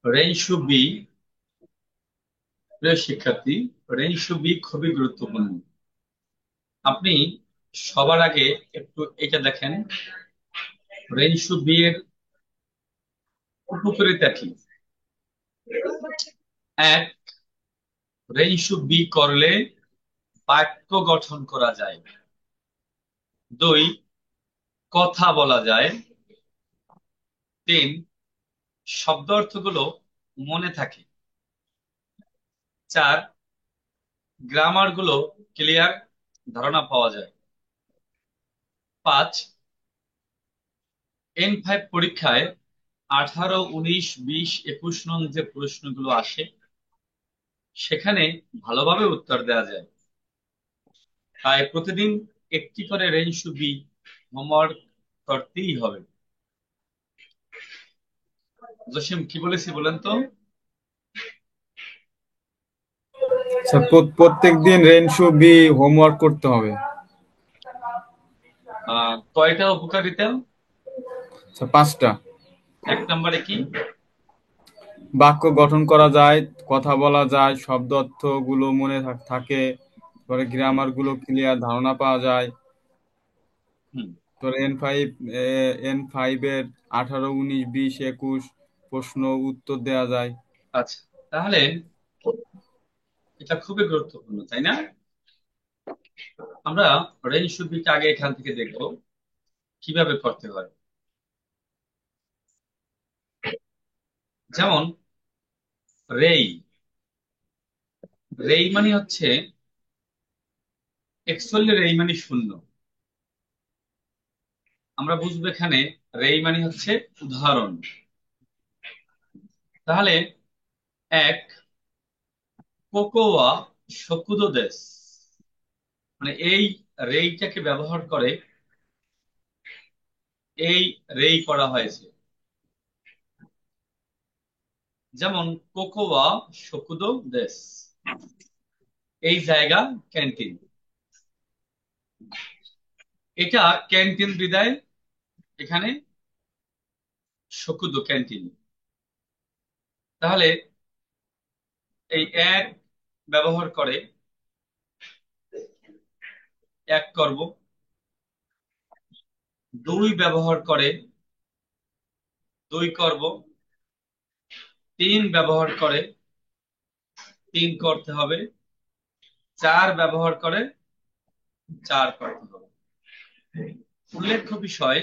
রেঞ্জু B. প্রিয় শিক্ষার্থী, রেঞ্জু B খুবই গুরুত্বপূর্ণ। আপনি সবার আগে একটু এটা দেখেন, রেঞ্জু বি এর উপকারিতা কি। এক, রেঞ্জু বি করলে বাক্য গঠন করা যায়। দুই, কথা বলা যায়। তিন, শব্দ অর্থগুলো মনে থাকে। চার, গ্রামার গুলো ক্লিয়ার ধারণা পাওয়া যায়। পাঁচ, N5 পরীক্ষায় 18, 19, 20, 21 নং যে প্রশ্নগুলো আসে সেখানে ভালোভাবে উত্তর দেওয়া যায়। তাই প্রতিদিন একটি করে রেঞ্জু বি হোমওয়ার্ক করতেই হবে। জসিম, কি বলেছি বলেন তো? স্যার প্রত্যেক দিন রেনশু বি হোমওয়ার্ক করতে হবে। কয়টা উপকারিতা? স্যার 5টা। এক নম্বরে কি? বাক্য গঠন করা যায়, কথা বলা যায়, শব্দ অর্থ গুলো মনে থাকে, পরে গ্রামার গুলো ক্লিয়ার ধারণা পাওয়া যায়। হুম। তোর N5 এর 18, 19, 20, 21 প্রশ্ন উত্তর দেওয়া যায়। আচ্ছা, তাহলে এটা খুবই গুরুত্বপূর্ণ, তাই না? আমরা রেঞ্জু বিটা আগে এখান থেকে দেখবো কিভাবে করতে হয়। যেমন রেই। রেই মানে হচ্ছে, অ্যাকচুয়ালি রেই মানে শূন্য। আমরা বুঝবো এখানে রেই মানে হচ্ছে উদাহরণ। তাহলে এক, কোকোয়া শকুদো দেশ, মানে এই রেইটাকে ব্যবহার করে এই রেই করা হয়েছে। যেমন কোকোয়া শকুদো দেশ, এই জায়গা ক্যান্টিন। এটা ক্যান্টিন বিদায়, এখানে শকুদো ক্যান্টিন। তাহলে এই এক ব্যবহার করে এক করব, দুই ব্যবহার করে দুই করব, তিন ব্যবহার করে তিন করতে হবে, চার ব্যবহার করে চার করতে হবে। উল্লেখ্য বিষয়,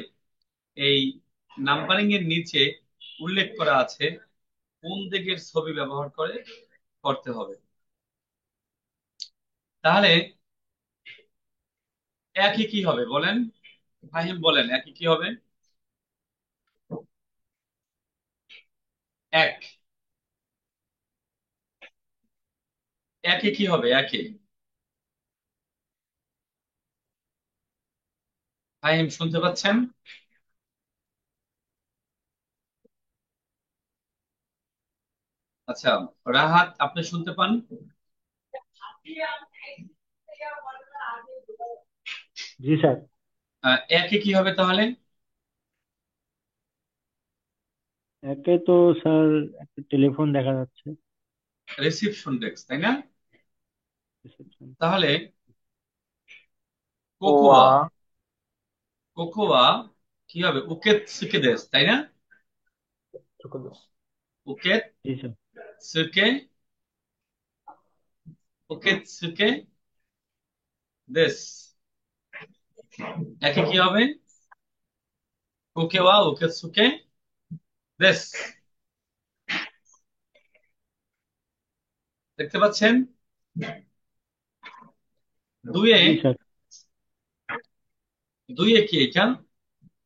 এই নাম্বারিং এর নিচে উল্লেখ করা আছে কোন দিকের ছবি ব্যবহার করে করতে হবে। তাহলে একই কি হবে বলেন? ফাহিম বলেন, একই কি হবে? এক, একে কি হবে? একে, ফাহিম শুনতে পাচ্ছেন? আচ্ছা, রাহাত আপনি শুনতে পান? জি স্যার। একে কি হবে তাহলে? একে তো স্যার একটা টেলিফোন দেখা যাচ্ছে। রিসিপশন ডেস্ক, তাই না? রিসেপশন। তাহলে কোয়া কোকোয়া, কোকোয়া কি হবে? উকেত সুকে দেশ, তাই না? উকেত জি স্যার। সুকে, উকেত সুকে দেশ, একে কি হবে? কোকেওয়া উকেত সুকে দেশ। দেখতে পাচ্ছেন? দুয়ে, জি স্যার। দুইয়ে কি এটা?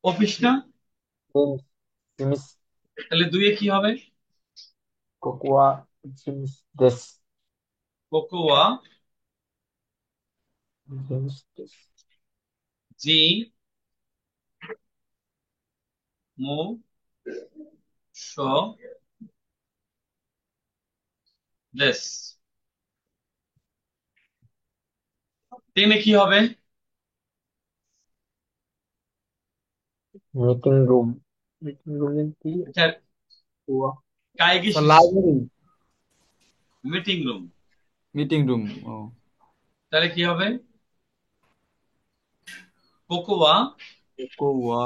অফিস না? জেমস জেমস তাহলে দুইয়ে কি হবে? কোকোয়া জেমস দেশ কোকোয়া জেমস দেশ জি মু স দেশ। তিনে কি হবে? মিটিং রুম মিটিং রুমের কি এটা কোয়া কায়গি স্যার শিশু, library, meeting room. Meeting room. ও তাহলে কি হবে? কোকোয়া কোকোয়া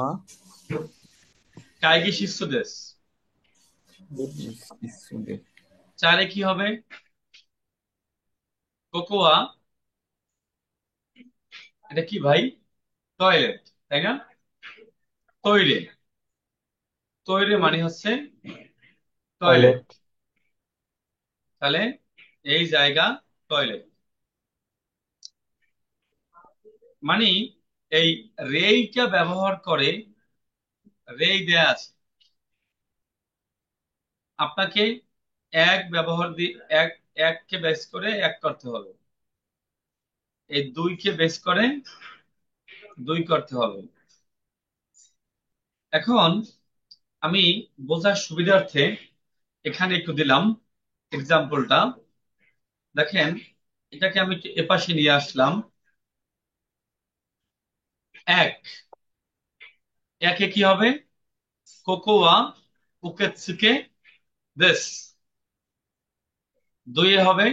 কায়গি শিশু দেশ। স্টুডেন্ট। চারে কি হবে? কোকোয়া, এটা কি ভাই? টয়লেট, তাই না? তৈরে, তৈরে মানে হচ্ছে টয়লেট। টয়লেট। তাহলে এই জায়গা টয়লেট, মানে এই রেইটা ব্যবহার করে, রেই দেয়া আছে, আপনাকে এক ব্যবহার দিয়ে এক, এককে বেস করে এক করতে হবে, এই দুইকে বেস করে দুই করতে হবে। এখন আমি বোঝার সুবিধার্থে এখানে একটু দিলাম এক্সাম্পলটা। দেখেন, এটাকে আমি একটু এপাশে নিয়ে আসলাম। এক, একে কি হবে? কোকোয়া উকেতসুকে দেশ। দুইয়ে হবে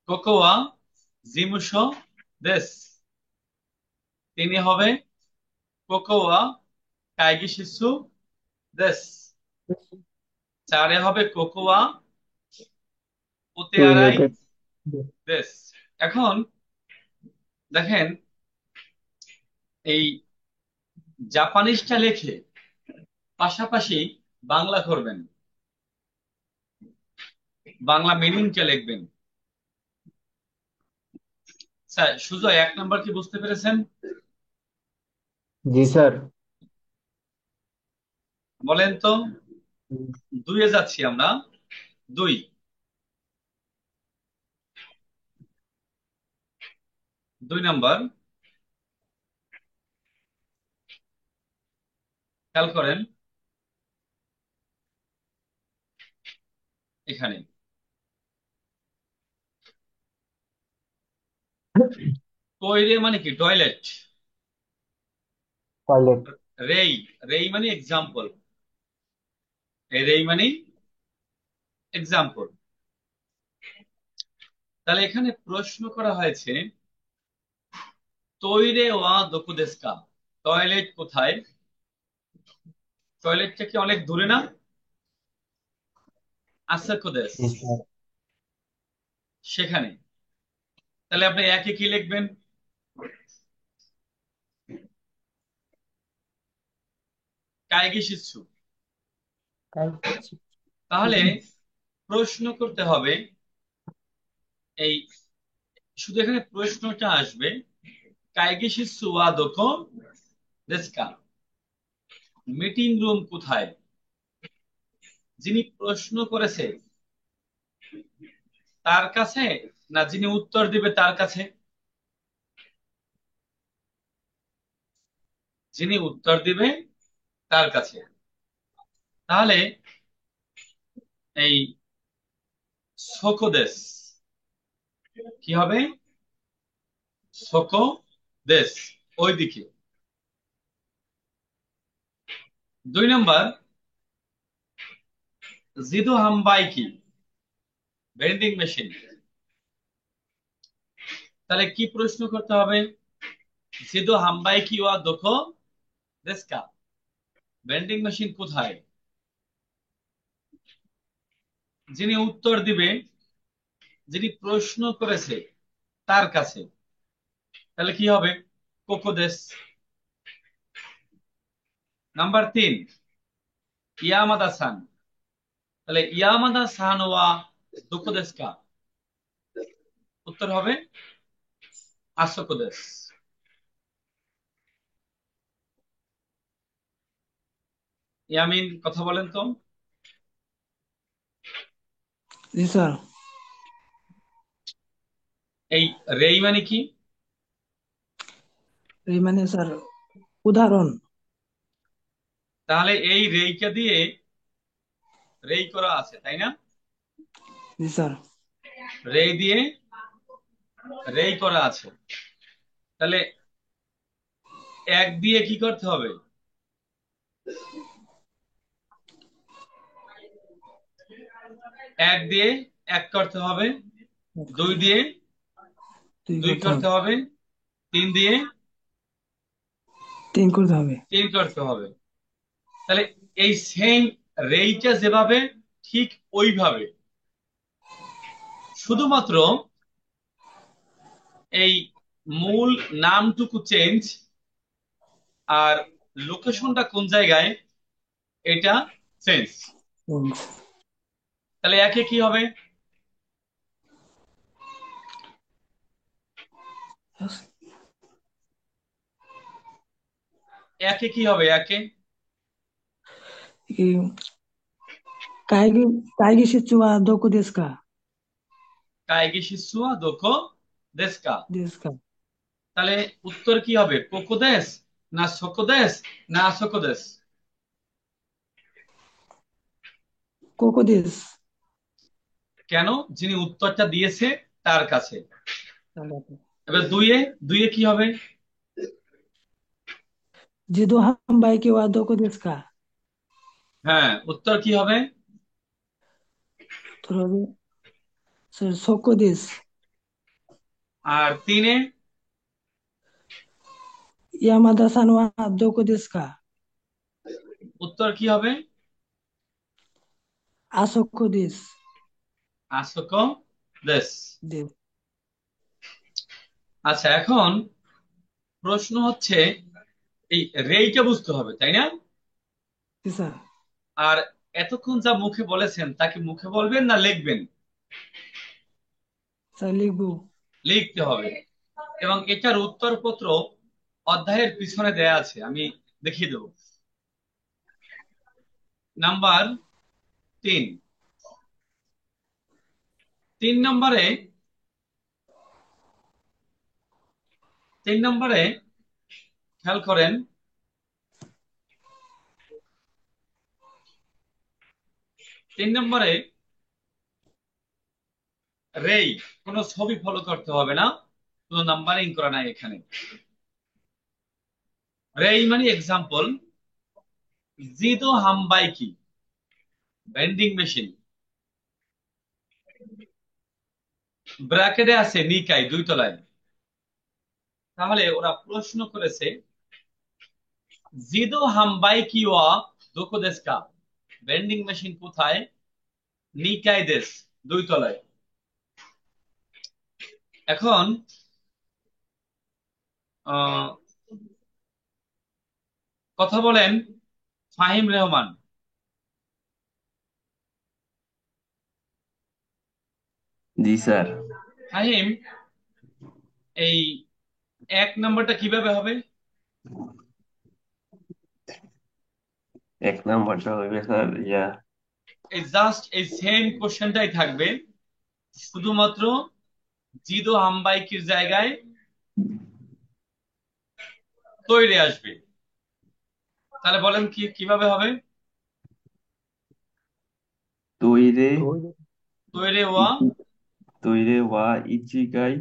কোকোয়া জিমুশো দেশ। তিনে হবে কোকোয়া কাইগিশিসু দেশ। চারে হবে কোকোয়া ওতেয়ারাই টয়লেটেড। দেশ। এখন দেখেন, এই জাপানিজটা লেখে পাশাপাশি বাংলা করবেন, বাংলা মিনিংটা লিখবেন। স্যার সুজয়, এক নাম্বার কি বুঝতে পেরেছেন? জি স্যার। বলেন তো। দুইয়ে যাচ্ছি আমরা। দুই, দুই নাম্বার খেয়াল করেন এখানে, টয়লে মানে কি? টয়লেট। টয়লেট। রেই, রেই মানে এক্সাম্পল, এই রেই মানে এক্সাম্পল। তাহলে এখানে প্রশ্ন করা হয়েছে তৈরে ওয়া দোকুদেস্কা, টয়লেট কোথায়? টয়লেটটা কি অনেক দূরে না? আসাকুদেস, জি স্যার। সেখানে। তাহলে আপনি একে কি লিখবেন? কাইগিশিৎসু। তাহলে প্রশ্ন করতে হবে, এই শুধু এখানে প্রশ্নটা আসবে কাইগিশিৎসু ওয়া দোকো দেস্কা, মিটিং রুম কোথায়? যিনি প্রশ্ন করেছে তার কাছে, না যিনি উত্তর দিবে তার কাছে? যিনি উত্তর দিবে তার কাছে। তাহলে এই সোকোদেশ কি হবে? সোকোদেশ, ওইদিকে। দুই নাম্বার, জিদু হাম্বাই কি? Vending machine. তাহলে কি প্রশ্ন করতে হবে? জিদু হাম্বাই কি ওয়া দোকো দেস্কা, ভেন্ডিং মেশিন কোথায়? যিনি উত্তর দিবে, যিনি প্রশ্ন করেছে তার কাছে। তাহলে কি হবে? কোকোদেশ। নাম্বার তিন, ইয়ামাদা সান। তাহলে ইয়ামাদা সান ওয়া দোকোদেস্কা, উত্তর হবে আসোকোদেশ। ইয়ামিন, কথা বলেন তো। জি স্যার। এই রেই মানে কি? এই মানে স্যার উদাহরণ। তাহলে এই রেইটা দিয়ে রেই করা আছে, তাই না? জি স্যার। রেই দিয়ে রেই করা আছে। তাহলে এক দিয়ে কি করতে হবে? এক দিয়ে এক করতে হবে, দুই দিয়ে দুই দুই করতে করতে হবে, হবে, তিন দিয়ে তিন করতে হবে। তিন করতে হবে। তাহলে এই সেম রেইটা যেভাবে ঠিক ওইভাবে, শুধুমাত্র এই মূল নামটুকু চেঞ্জ আর লোকেশনটা কোন জায়গায় এটা চেঞ্জ। চেঞ্জ। তাহলে একে কি হবে? একে কি হবে? একে 会議、会議室はどこですか কায়গি শিশুয়া দোকো দেশকা। ですか তাহলে উত্তর কি হবে? কোকোদেশ না সোকোদেশ না আসোকোদেশ? ここです。 কেন? যিনি উত্তরটা দিয়েছে তার কাছে। এবার দুইয়ে দুইয়ে কি হবে? 自動販売機はどこですか হ্যাঁ, উত্তর কি হবে? それで、そこです。 আর তিনে? 山田さんはどこですか উত্তর কি হবে? あそこです。 আসোকো দেশ। です。 আচ্ছা, এখন প্রশ্ন হচ্ছে এই রেইটা বুঝতে হবে, তাই না? でさ、 আর এতক্ষণ যা মুখে বলেছেন তা কি মুখে বলবেন না লিখবেন? さ、リブ、 লিখতে হবে। এবং এটার উত্তরপত্র অধ্যায়ের পিছনে দেয়া আছে, আমি দেখিয়ে দেব। নাম্বার 3, 3 নম্বরে 3 নম্বরে খেয়াল করেন, 3 নম্বরে রেই কোনো ছবি ফলো করতে হবে না, কোনো নাম্বারিং করা নাই এখানে। রেই মানে এক্সাম্পল, জিদো হামবাই কি ভেন্ডিং মেশিন, ব্র্যাকেটে আছে নিকাই 2 তলায়। তাহলে ওরা প্রশ্ন করেছে জিদো হামবাই কি ওয়া দোকো দেশ কা, ভেন্ডিং মেশিন কোথায়? নিকাই দেশ 2 তলায়। এখন কথা বলেন ফাহিম রহমান। জি স্যার। ফাহিম, এই 1 নম্বরটা কিভাবে হবে? 1 নম্বরটা হইবে স্যার এই জাস্ট এই সেম কোশ্চেনটাই থাকবে, শুধুমাত্র জিদো হামবাইকির জায়গায় তৈরি আসবে। তাহলে বলেন কি কিভাবে হবে? তৈরে তৈরি ওয়া, তৈরে ওয়া ইচিগাই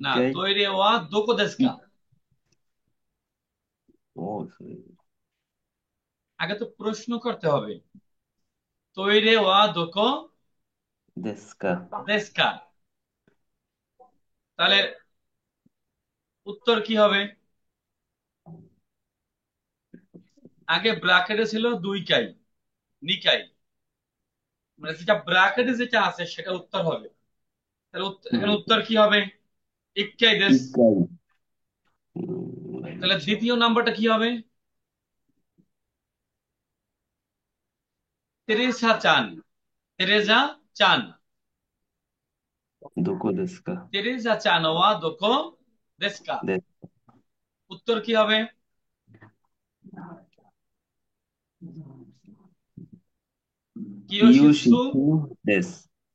না, ইকাই তৈরি ওয়া দোকো দেশ কা। ও sorry, আগে তো প্রশ্ন করতে হবে, তৈরি ওয়া দোকো দেশকা। দেশ কা। তাহলে উত্তর কি হবে? আগে ব্র্যাকেটে ছিল 2 কাই নিকাই, মানে যেটা ব্র্যাকেটে যেটা আছে সেটা উত্তর হবে। তাহলে এখানে উত্তর কি হবে? ইক্কাই দেশ। ইকাই তাহলে দ্বিতীয় নাম্বারটা কি হবে? তেরেসা চান, তেরেজা চান, দুকো দেশকা। তেরেজা চান ওয়া দোকো দেশ কা। দেশ উত্তর কি হবে? কিয়োশিৎসু কিয়োশিৎসু দেশ।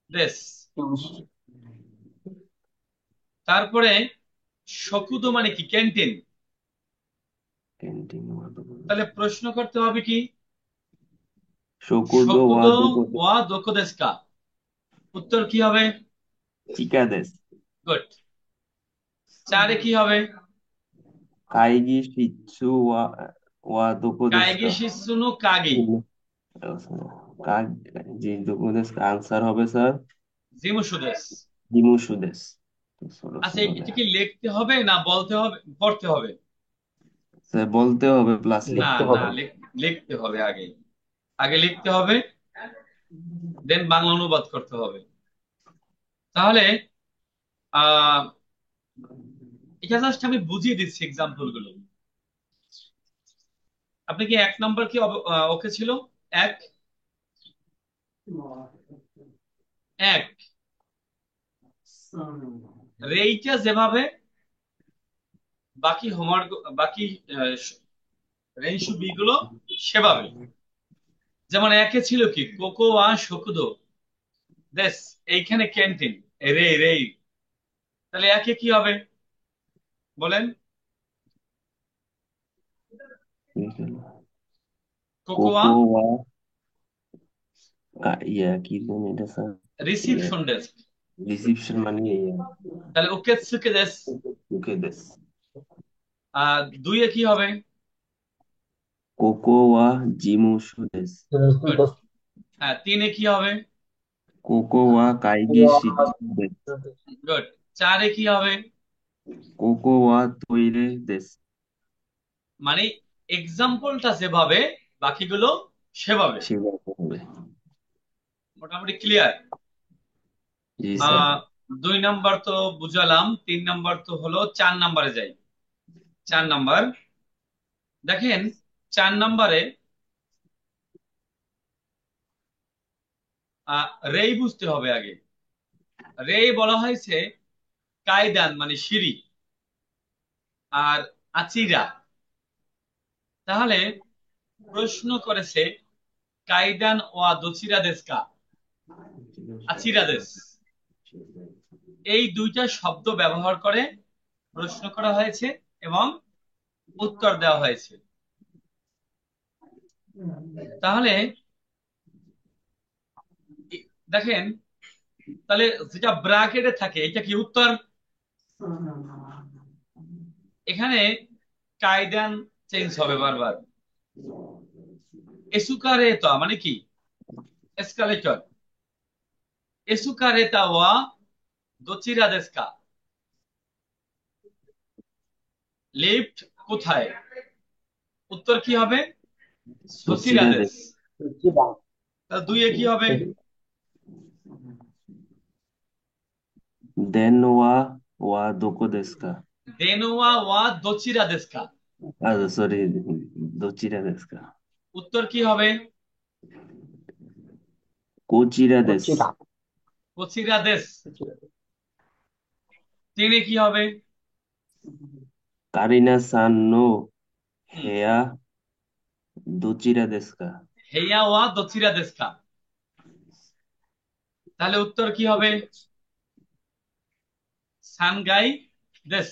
দেশ। তারপরে শকুদো মানে কি? ক্যান্টিন। ক্যান্টিন ওয়া দুকো দেশ। তাহলে প্রশ্ন করতে হবে কি? শকুদো ওয়া শকুদো দুকো দেশ। ওয়া দোকো দেশ কা। উত্তর কি হবে? চিকা দেশ। গুড। 4-এ কি হবে? কাইগি শিৎসু ওয়া ওয়া দুকো দেশকা। কাইগি শিৎসুনো কাগি। কাইজি দোকো দেশকা আনসার হবে স্যার জিমুশু দেস। হিমুশু দেশ। তো সরো আচ্ছা সরো এটা দেয়া। কি লিখতে হবে না বলতে হবে পড়তে হবে? স্যার বলতে হবে প্লাস না লিখতে না হবে। লিখতে হবে আগে। আগে লিখতে হবে, দেন বাংলা অনুবাদ করতে হবে। তাহলে আহ এটা জাস্ট আমি বুঝিয়ে দিচ্ছি এক্সাম্পল গুলো। আপনি কি 1 নম্বর কি ওকে ছিল? এক এক রেইটা যেভাবে বাকি হোমওয়ার্ক বাকি রেইনশু বি গুলো সেভাবে। যেমন একে ছিল কি কোকো আ শকুদো দেশ, এইখানে ক্যান্টিন রে রে, তাহলে একে কি হবে বলেন? কোকোয়া কোকোয়া ইয়া কি জানি এটা স্যার ইয়া রিসিপশন ডেস্ক, রিসিপশন মানে ইয়া তাহলে ওকেৎসুকে দেশ। ওকে দেশ। দুইয়ে কি হবে? কোকোয়া জিমুশু দেশ। গুড। হ্যাঁ, তিনে কি হবে? কোকোয়া কাইগি শিটসু দেশ। গুড। চারে কি হবে? কোকোয়া toire দেশ। মানে এক্সাম্পলটা যেভাবে বাকিগুলো সেভাবে। সেভাবে হবে। মোটামুটি ক্লিয়ার। জি স্যার। 2 নম্বর তো বুঝালাম, 3 নম্বর তো হলো, 4 নম্বরে যাই। 4 নম্বর দেখেন, 4 নম্বরে রেই বুঝতে হবে আগে। রেই বলা হয়েছে কায়দান মানে সিঁড়ি, আর আচিরা। তাহলে প্রশ্ন করেছে কাইদান ওয়া দোচিরা দেশকা, আচিরা দেশ। এই দুইটা শব্দ ব্যবহার করে প্রশ্ন করা হয়েছে এবং উত্তর দেওয়া হয়েছে। তাহলে দেখেন, তাহলে যেটা ব্র্যাকেটে থাকে এটা কি উত্তর? এখানে কায়দান চেঞ্জ হবে বারবার। এসুকারেতা মানে কি? এসকালেটর। এসুকারেতা ওয়া দোচিরা দেশকা, লিফট কোথায়? উত্তর কি হবে? সোচিরা দোচিরা দেশ। দেশ। তাহলে দুইয়ে কি হবে? দেন ওয়া দোকো দেশকা। দেনোয়া ওয়া দোচিরা দেশকা। আচ্ছা সরি দোচিরা দেশকা। উত্তর কি হবে? কোচিরা দেশ। কোচিরা দেশ। তিনে কি হবে? কারিনা সান নো হুম, হেয়া দোচিরা দেশকা। হেয়া ওয়া দোচিরা দেশকা। তাহলে উত্তর কি হবে? সানগাই দেশ।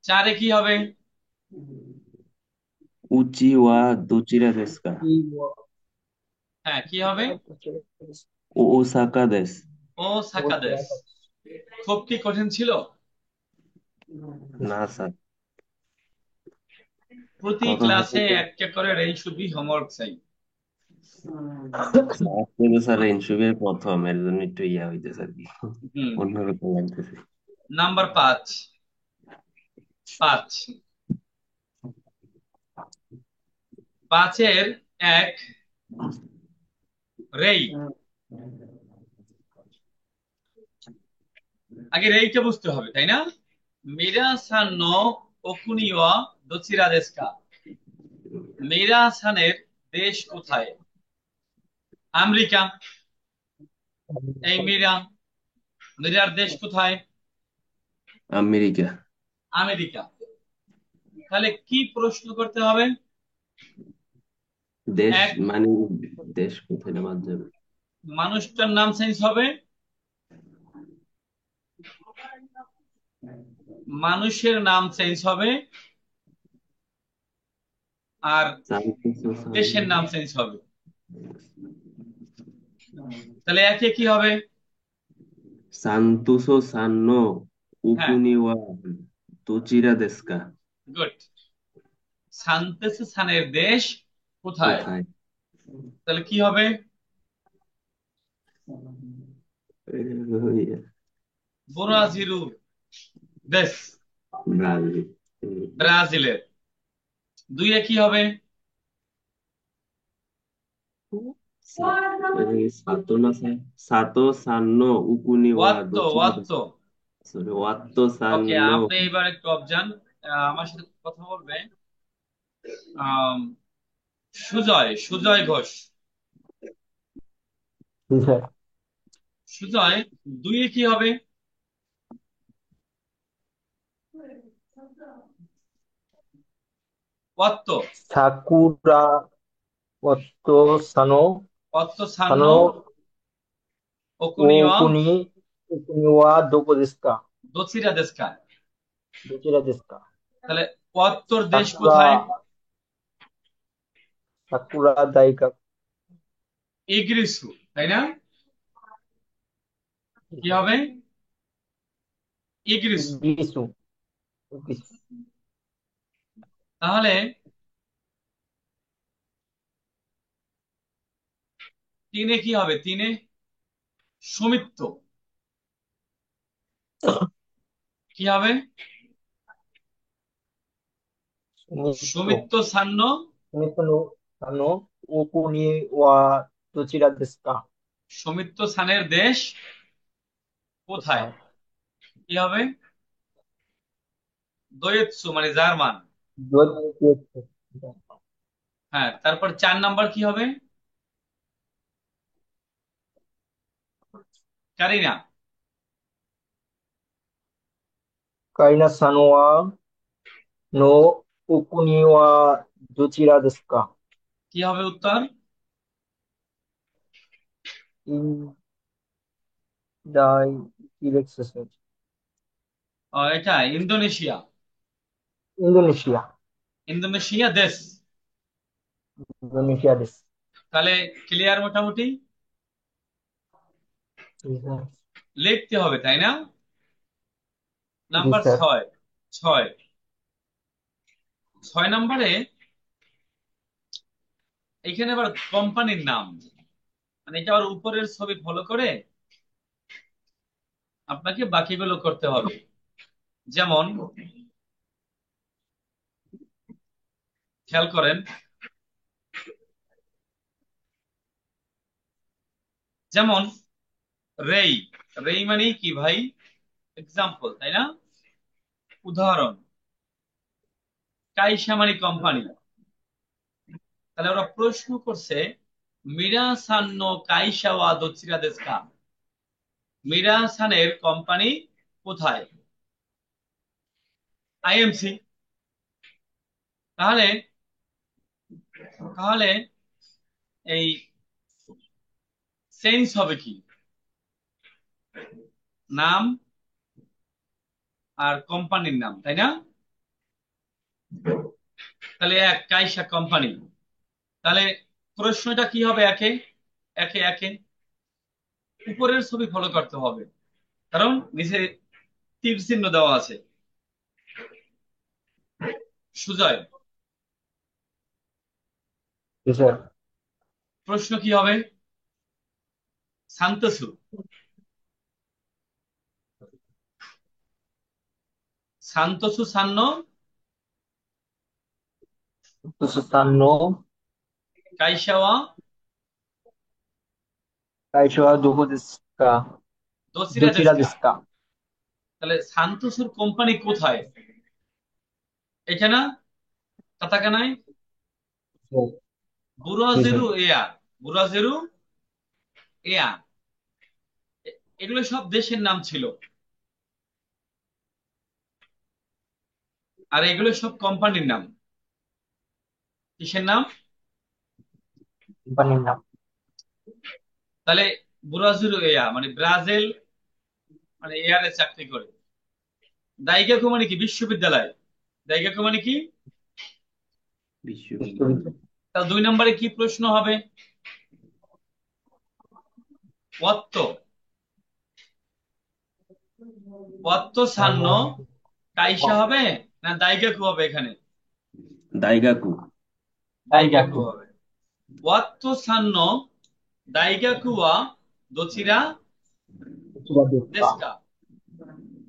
চারে কি হবে? উচি ওয়া দোচিরা দেশকা। হ্যাঁ, কি হবে? ওসাকা দেশ। ও সাকা দেশ। খুব কি কঠিন ছিল? না স্যার। প্রতি প্রথম ক্লাসে থেকে একটা করে রেইনশুবি হোমওয়ার্ক চাই। আজকে তো স্যার ইনসুবের প্রথম এর জন্য একটু ইয়া হইতেছে আর কি হুম। অন্যরকম লাগতেছে। নাম্বার 5। 5 5-এর 1 রেই। আগে রেইটা বুঝতে হবে, তাই না? মিরা সান নো ওকুনি ওয়া দোচিরা দেশকা। মিরা সানের দেশ কোথায়? আমেরিকা। এই মিরার দেশ কোথায়? আমেরিকা। আমেরিকা। তাহলে কি প্রশ্ন করতে হবে? দেশ এক, মানে দেশ কোথায় না বাদ যাবে। মানুষটার নাম চেঞ্জ হবে, মানুষের নাম চেঞ্জ হবে, আর দেশের নাম চেঞ্জ হবে। তাহলে একে কি হবে? সান্তুসো সান্নো হ্যাঁ, উকুনি ওয়া দোচিরা দেশকা। গুড। সানতেসে সানের দেশ কোথায়? কোথায়? তাহলে কি হবে? ওই ব্রাজিল দেশ, ব্রাজিল। ব্রাজিলের। দুইয়ে কি হবে? সাতো না সাতো সান্ন উকুনি ওয়া ওয়াত্তো দোচিরা ওয়াত্তো। সরি ওয়াত্তো ওকে, সান্ন। আপনি এবার একটু অবজান আমার সাথে কথা বলবে। আম, সুজয় সুজয় ঘোষ। জি স্যার। সুজয়, দুইয়ে কি হবে? ওয়াত্তো। সাকুরা ওতো সানো অত্তো সান্ন সানো ওকুনিওয়া ওকুনি ওকুনি ওয়া দোকো দেশু কা? দোচিরা দেশকা। দোচিরা দেশু কা? তাহলে ওয়াত্তর দেশ সাকুরা কোথায়? সাকুরা দাইকা। ইগ্রিসু, তাই না? জি কি স্যার। হবে? ইগ্রিসু। ইগিসু। ইগিসু। তাহলে তিনে কি হবে? তিনে সুমিত্ত। কি হবে? সুমিতো সুমিত্ত সান্ন সুমিতো নো সানো ওকুনি ওয়া দোচিরা দেশু কা? সুমিত্ত সানের দেশ কোথায়? কোথায়? কি হবে? দোয়েৎসু মানে জার্মান। দোচিরা। হ্যাঁ, তারপর 4 নাম্বার কি হবে? কারিনা। কাইনা সানো ওয়া নো ওকুনি ওয়া দোচিরা দেশু কা? কি হবে উত্তর? ডাই কি লিখছে স্যার? এটা ইন্দোনেশিয়া। ইন্দোনেশিয়া। ইন্দোনেশিয়া দেশ। ইন্দোনেশিয়া দেশ। তাহলে ক্লিয়ার মোটামুটি? জি স্যার। লিখতে হবে, তাই না? G number sir. ছয়। ছয় 6 নম্বরে এখানে আবার কোম্পানির নাম, মানে এটা আবার উপরের ছবি ফলো করে আপনাকে বাকিগুলো করতে হবে। যেমন খেয়াল করেন, যেমন রেই। রেই মানে কি ভাই? এক্সাম্পল, তাই না? উদাহরণ। কাইসা মানে কোম্পানি। তাহলে ওরা প্রশ্ন করছে মিরা সান্ন কাইসা ওয়া দোচিরা দেশ কা? মিরা সানের কোম্পানি কোথায়? আইএমসি। তাহলে তাহলে এই চেঞ্জ হবে কি? নাম আর কোম্পানির নাম, তাই না? তাহলে এক কাইসা কোম্পানি। তাহলে প্রশ্নটা কি হবে? একে একে একে উপরের ছবি ফলো করতে হবে, কারণ নিচে তীর চিহ্ন দেওয়া আছে। সুজয়, জি স্যার। প্রশ্ন কি হবে? সান্তসু। সান্তসু সান্ন সুস্থান্য কাইসাওয়া কাইশোয়া দোকো দেশু কা? দোসিরা দোচিরা দেশকা। দেশু কা? তাহলে সান্তোসুর কোম্পানি কোথায়? এটা না? কাতাকানায় জি স্যার। বুরাজেরু এয়ার। বুরাজেরু এয়ার। এগুলো সব দেশের নাম ছিল, আর এগুলো সব কোম্পানির নাম। কিসের নাম? কোম্পানির নাম। তাহলে বুরাজেরু এয়ার মানে ব্রাজিল, মানে এয়ারে চাকরি করে। দাইগাকু মানে কি? বিশ্ববিদ্যালয়। দাইগাকু মানে কি? বিশ্ববিদ্যালয়। তাহলে 2 নম্বরে কি প্রশ্ন হবে? ওয়াত্ত। ওয়াত্ত সান্ন সানো কাইসা হবে না দাইগাকু হবে? এখানে দাইগাকু। দাইগাকু দাইগাকু। হবে। ওয়াত্তো সান্ন দাইগাকু ওয়া দোচিরা তোচিরা দেশকা। দেশকা।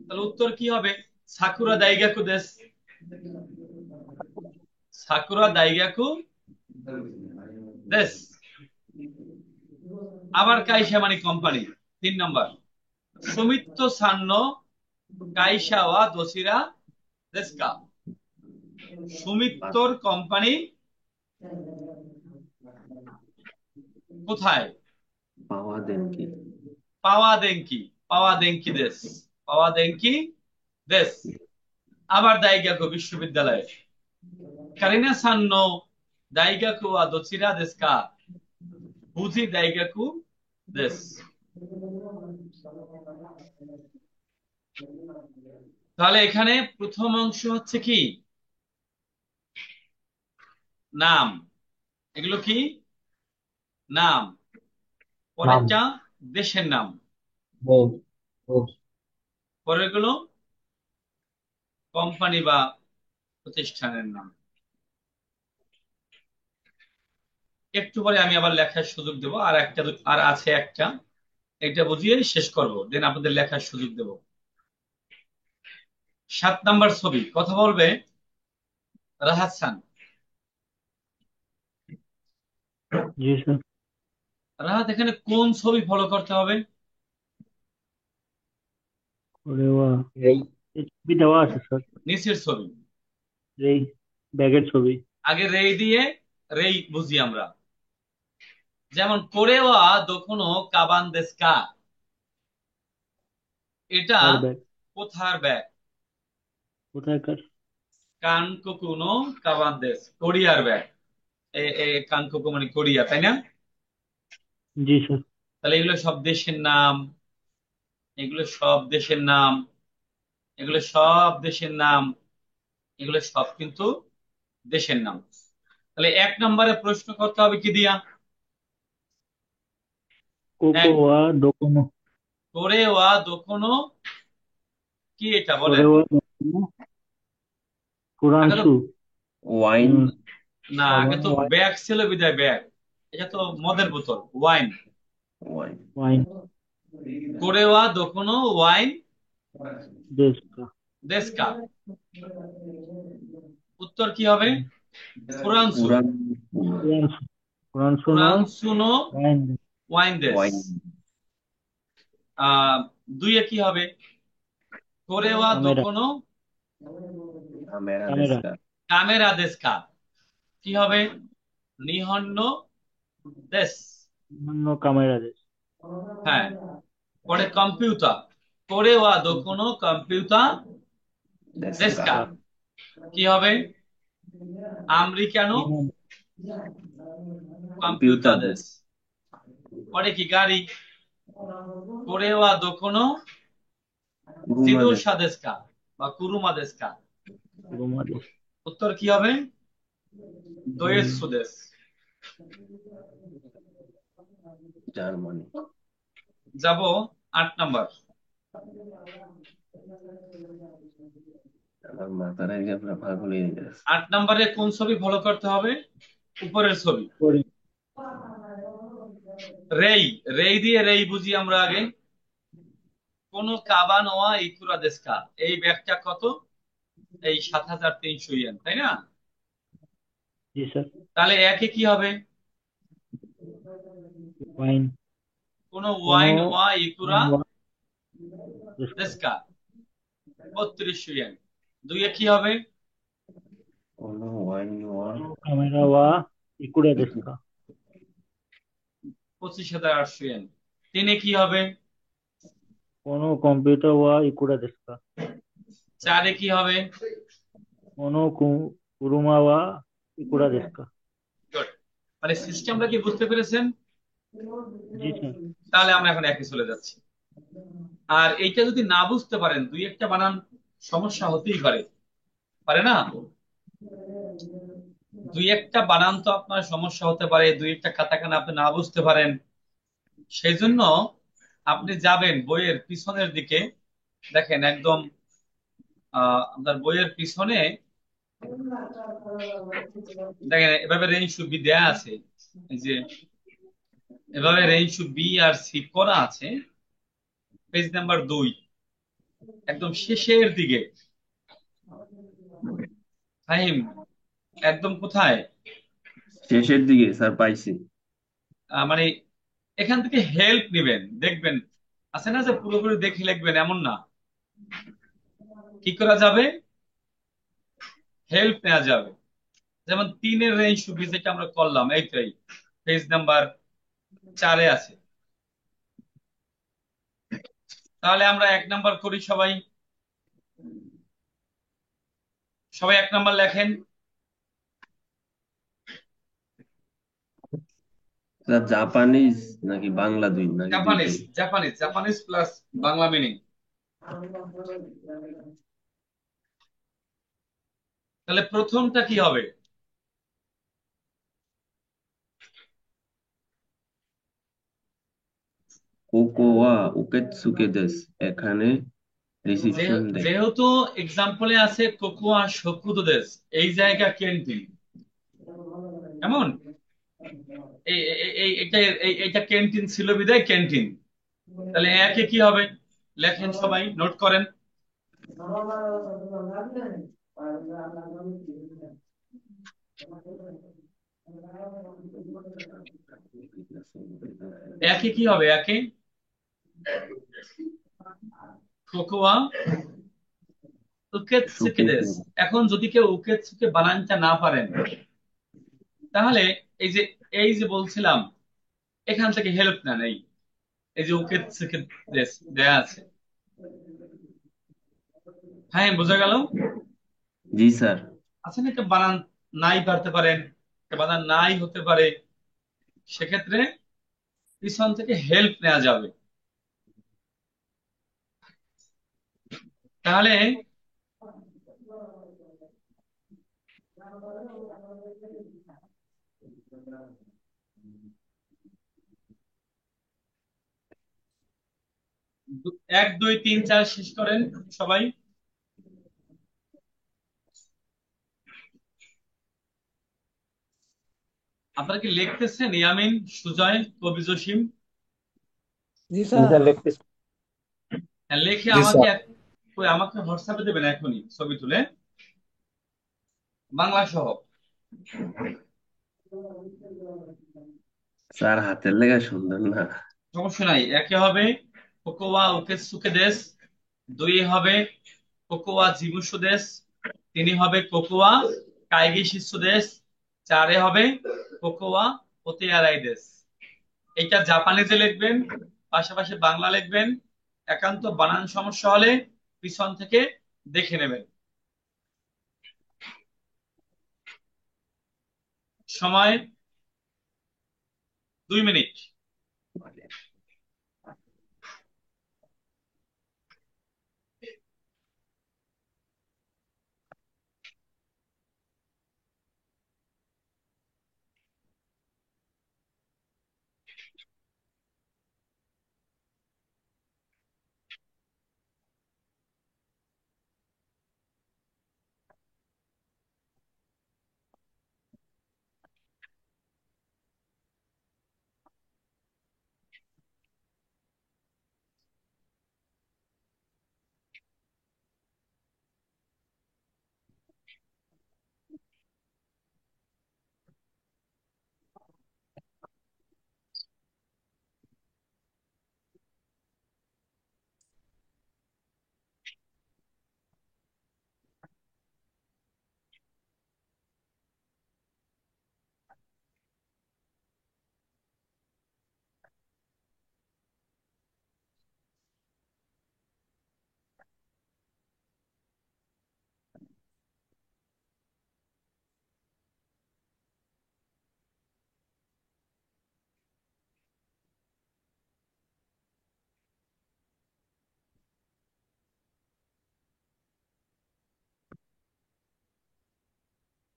তাহলে উত্তর কি হবে? সাকুরা দাইগাকু দেশ। সাকুরা দাইগাকু দেশ। আবার কাইসা মানে কোম্পানি। 3 নম্বর, সুমিত্ত সান্ন কাইসা ওয়া দোচিরা দেশকা। সুমিত্তর কোম্পানি কোথায়? পাওয়া দেন কি? পাওয়া দেঙ্কি। পাওয়া দেঙ্কি দেশ। পাওয়া দেঙ্কি দেশ। আবার দাইগাকু বিশ্ববিদ্যালয়ে। কারিনা সান্ন দাইগাকু ওয়া দোচিরা দেশকা। বুঝি দাইগাকু দেশ। তাহলে এখানে প্রথম অংশ হচ্ছে কি? নাম। এগুলো কি? নাম। নাম। পরেরটা দেশের নাম। দেশ। দেশ। পরের গুলো কোম্পানি বা প্রতিষ্ঠানের নাম। একটু পরে আমি আবার লেখার সুযোগ দেব, আর একটা আর আছে একটা, এটা বুঝিয়ে শেষ করব, দেন আপনাদের লেখার সুযোগ দেব। 7 নম্বর ছবি, কথা বলবে রাহাত খান। জি স্যার। রাহাত, এখানে কোন ছবি ফলো করতে হবে? ওরে বাবা, এই এই ছবি দেওয়া আছে স্যার। নিচের ছবি। এই ব্যাগের ছবি। আগে রেই দিয়ে রেই বুঝি আমরা। যেমন কোরেওয়া দোকোনো কাবান দেস্কা, এটা কার ব্যাগ? কোথার ব্যাগ? কোথায়কার? কানকোকুনো কাবান দেশ, কোরিয়ার ব্যাগ। কানকোকু মানে কোরিয়া, তাই না? জি স্যার। তাহলে এগুলো সব দেশের নাম। এগুলো সব দেশের নাম। এগুলো সব দেশের নাম। এগুলো সব কিন্তু দেশের নাম। তাহলে 1 নম্বরে প্রশ্ন করতে হবে কি দিয়া? এক, কোকোয়া দোকোনো। কোরেওয়া দোকোনো কি এটা বলেন? কোরেওয়া দোকোনো আগে তো কুরানসু। ওয়াইন। না, আগে তো ওয়াইন। ব্যাগ ছিল, বিদায় ব্যাগ। এটা তো মদের বোতল, ওয়াইন। ওয়াইন। ওয়াইন কোরেওয়া দোকোনো ওয়াইন দেশকা। দেশকা। উত্তর কি হবে? ফ্রান্সু। পুরান। কুরানসু। কুরানসু নো ফ্রান্সুনো ওয়াইন। ওয়াইন দেশ। ওয়াইন। 2-এ কি হবে? কোরেওয়া কামেরা। দোকোনো আমেরা কামেরা। দেশকা। কামেরা দেশকা। কি হবে? নিহন্ন দেশ। অন্য কামেরা দেশ। হ্যাঁ। পরে কম্পিউটার, কোরেওয়া দোকোনো কম্পিউটার দেশকা। দেশকা। দেশকা। কি হবে? Americano Nihon. কম্পিউটার কম্পিউটার দেশ। দেশ। পরে কি? গাড়ি। কোরেওয়া দোকোনো গুরুমা দেশ। জিদোশা দেশকা বা কুরুমা দেশকা। রোমা দেশ। উত্তর কি হবে? দোয়েৎসু দেশ। জার্মানি। যাব 8 নম্বর। আমার মাথার আগে আপনার পাগল হয়ে গেছে। 8 নম্বরে কোন ছবি ফলো করতে হবে? উপরের ছবি। করি। রেই। রেই দিয়ে রেই বুঝি আমরা আগে। কোন কাবানোয়া ইকুরা দেশকা। এই ব্যাগটা কত? এই 7,300 ইয়েন, তাই না? জি স্যার। তাহলে একে কি হবে? ওয়াইন। কোন কোনো ওয়াইন ওয়া ইকুরা দেশকা। দেশকা, 3200 ইয়েন। 2-এ কি হবে? কোনো ওয়াইন ওয়ান। কোনো কামেরা ওয়া ইকুরা দেশকা। 25,800 ইয়েন। 3-এ কি হবে? কোনো কম্পিউটার ওয়া ইকুরা দেশকা। 4-এ কি হবে? কোনো কুরুমা ওয়া ইকুরা দেশকা। Good. মানে সিস্টেমটা কি বুঝতে পেরেছেন? জি স্যার। তাহলে আমরা এখন একে চলে যাচ্ছি। আর এইটা যদি না বুঝতে পারেন, 2-1টা বানান সমস্যা হতেই পারে, পারে না? 2-1টা বানান তো আপনার সমস্যা হতে পারে, 2-1টা কাটাকানা আপনি না বুঝতে পারেন। সেই জন্য আপনি যাবেন বইয়ের পিছনের দিকে, দেখেন একদম আপনার বইয়ের পিছনে দেখেন এভাবে রেঞ্জ টু বি দেয়া আছে, এই যে এভাবে রেঞ্জ টু বি আর সি করা আছে পেজ নাম্বার 2, একদম শেষের দিকে। ফাহিম, একদম কোথায়? শেষের দিকে স্যার পাইছি। মানে এখান থেকে হেল্প নেবেন, দেখবেন আছে না যে পুরোপুরি দেখে লিখবেন এমন না, কি করা যাবে, হেল্প নেওয়া যাবে। যেমন 3-এর রেঞ্জ টু বি যেটা আমরা করলাম, এই তো এই পেজ নাম্বার 4-এ আছে। তাহলে আমরা 1 নাম্বার করি, সবাই সবাই 1 নাম্বার লেখেন। স্যার জাপানিজ নাকি বাংলা দুই নাকি জাপানিজ, দুইটাই? Japanese, Japanese plus Bangla meaning. তাহলে প্রথমটা কি হবে? কোকোয়া উকেতসুকে দেস, এখানে রিসিপশন ডেস্ক। যেহেতু এক্সাম্পলে আছে কোকোয়া শকুদো দেশ, এই জায়গা ক্যান্টিন, এমন এইটা ক্যান্টিন ছিল বিদায় ক্যান্টিন। তাহলে একে কি হবে, লেখেন সবাই, নোট করেন। একে কি হবে, একে কোকোয়া উকেতসুকে সুকেতু। দেশ। এখন যদি কেউ উকেতসুকে বানানটা না পারেন, তাহলে এই যে এই যে বলছিলাম, এখান থেকে হেল্প নেন। এই এই যে উকেতসুকে দেশ দেয়া আছে। হ্যাঁ, বোঝা গেল? জি স্যার। আচ্ছা, না একটা বানান নাই পারতে পারেন, একটা বানান নাই হতে পারে, সেক্ষেত্রে পিছন থেকে হেল্প নেওয়া যাবে। তাহলে দু- 1 2 3 4 শেষ করেন সবাই। আপনারা কি লিখতেছেন? ইয়ামিন, সুজয়, কবি জসিম? জি জি স্যার। স্যার, লিখতেছি। হ্যাঁ, লিখে জি আমাকে স্যার। কই আমাকে হোয়াটসঅ্যাপে দেবেন এখনই ছবি তুলে, বাংলা সহ। স্যার হাতের লেখা সুন্দর না। সমস্যা নাই। একে হবে কোকোয়া উকেতসুকে দেশ, 2 হবে কোকোয়া জিমুসু দেশ, 3 হবে কোকোয়া কাইগি শিৎসু দেশ, 4 হবে কোকোয়া ওতেয়ারাই দেশ। এইটা জাপানিজে লিখবেন, পাশাপাশি বাংলা লিখবেন। একান্ত বানান সমস্যা হলে পিছন থেকে দেখে নেবেন। সময় 2 মিনিট।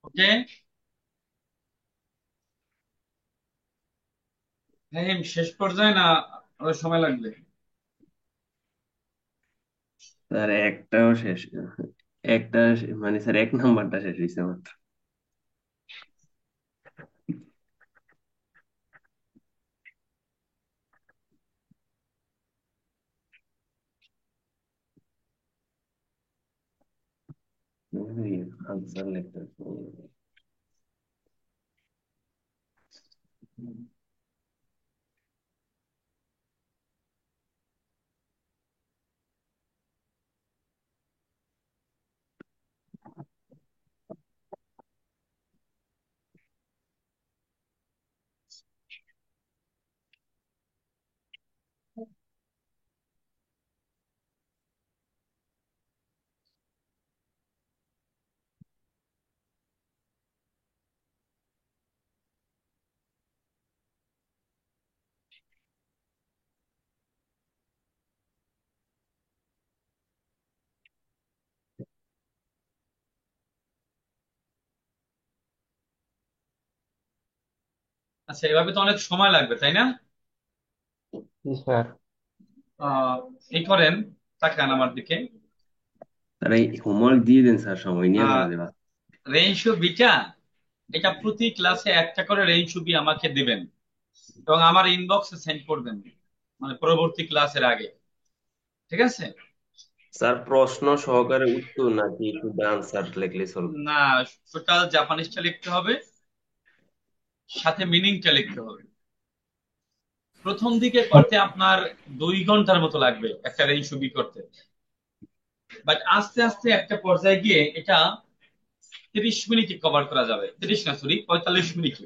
ওকে, হ্যাঁ শেষ পর্যায়ে না, আরো সময় লাগবে? স্যার একটাও শেষ না। একটা মানে স্যার 1 নাম্বারটা শেষ হয়েছে মাত্র। আনসার লিখতে হবে। আচ্ছা, এভাবে তো অনেক সময় লাগবে, তাই না? জি স্যার। আহ এই করেন, তাকান আমার দিকে। স্যার এই হোমওয়ার্ক দিয়ে দেন স্যার, সময় নিয়ে আহ করা যাবে। রেইনশো বিটা, এটা প্রতি ক্লাসে একটা করে রেইনশো বি আমাকে দিবেন এবং আমার ইনবক্সে সেন্ড করবেন, মানে পরবর্তী ক্লাসের আগে। ঠিক আছে? স্যার প্রশ্ন সহকারে উত্তর নাকি শুধু আনসার লিখলে চলবে? না, টোটাল জাপানিজটা লিখতে হবে, সাথে মিনিংটা লিখতে হবে। প্রথম দিকে করতে আপনার 2 ঘন্টার মতো লাগবে একটা রেইনশো বি করতে, বাট আস্তে আস্তে একটা পর্যায়ে গিয়ে এটা 30 মিনিটে কভার করা যাবে। 30 না, সরি, 45 মিনিটে।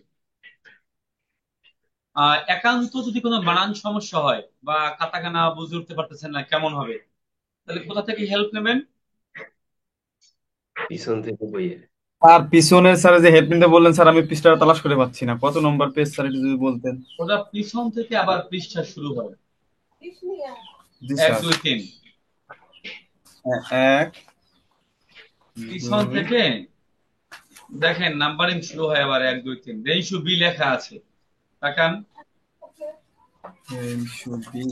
একান্ত যদি কোনো বানান সমস্যা হয় বা কাটাকানা বুঝে উঠতে পারতেছেন না কেমন হবে, তাহলে কোথা থেকে হেল্প নেবেন? পিছন থেকে বইয়ে। আর পিছনের স্যার যে হেডমিনটা বললেন স্যার, আমি পৃষ্ঠাটা তালাশ করে পাচ্ছি না, কত নম্বর পেজ স্যার একটু যদি বলতেন। ওটা পিছন থেকে আবার পৃষ্ঠা শুরু হবে। জি এক স্যার। দুই তিন, এক পিছন দুই থেকে দেখেন নাম্বারিং শুরু হয় আবার 1 2 3, রেইনশো বি লেখা আছে, তাকান। বি।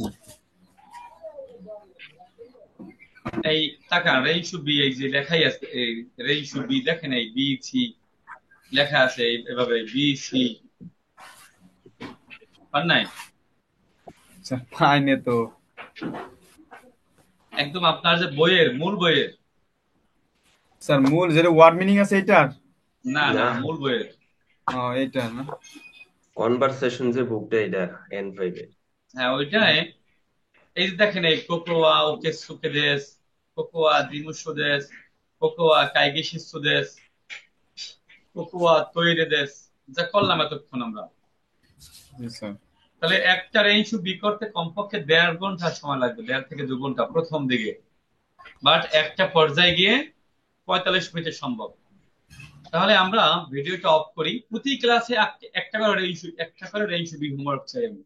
এই তাকান, রেইনশো বি, এই যে লেখাই আছে, এই রেইনশো বি দেখেন, এই বি সি লেখা আছে এভাবে, বি সি। পার নাই? স্যার পাইনি তো। একদম আপনার যে বইয়ের, মূল বইয়ের। স্যার মূল যেটা ওয়ার্ড মিনিং আছে এটার? না না, না, মূল বইয়ের। এইটা না? কনভারসেশন যে বুকটা এটা N5 এর। হ্যাঁ, ওইটাই। এই যে দেখেন, এই কোকোয়া ওকে সুকে দেশ, কোকোয়া দিমুসো দেশ, কোকোয়া কাইগেশিসু দেশ, কোকোয়া তৈরি দেশ, যা করলাম এতক্ষণ আমরা। জি স্যার। তাহলে একটা রেঞ্জ বি করতে কমপক্ষে 1.5 ঘন্টা সময় লাগবে, 1.5 থেকে 2 ঘন্টা প্রথম দিকে। বাট একটা পর্যায়ে গিয়ে 45 মিনিটে সম্ভব। তাহলে আমরা ভিডিওটা অফ করি, প্রতি ক্লাসে একটা করে রেঞ্জ বি হোমওয়ার্ক চাই আমি।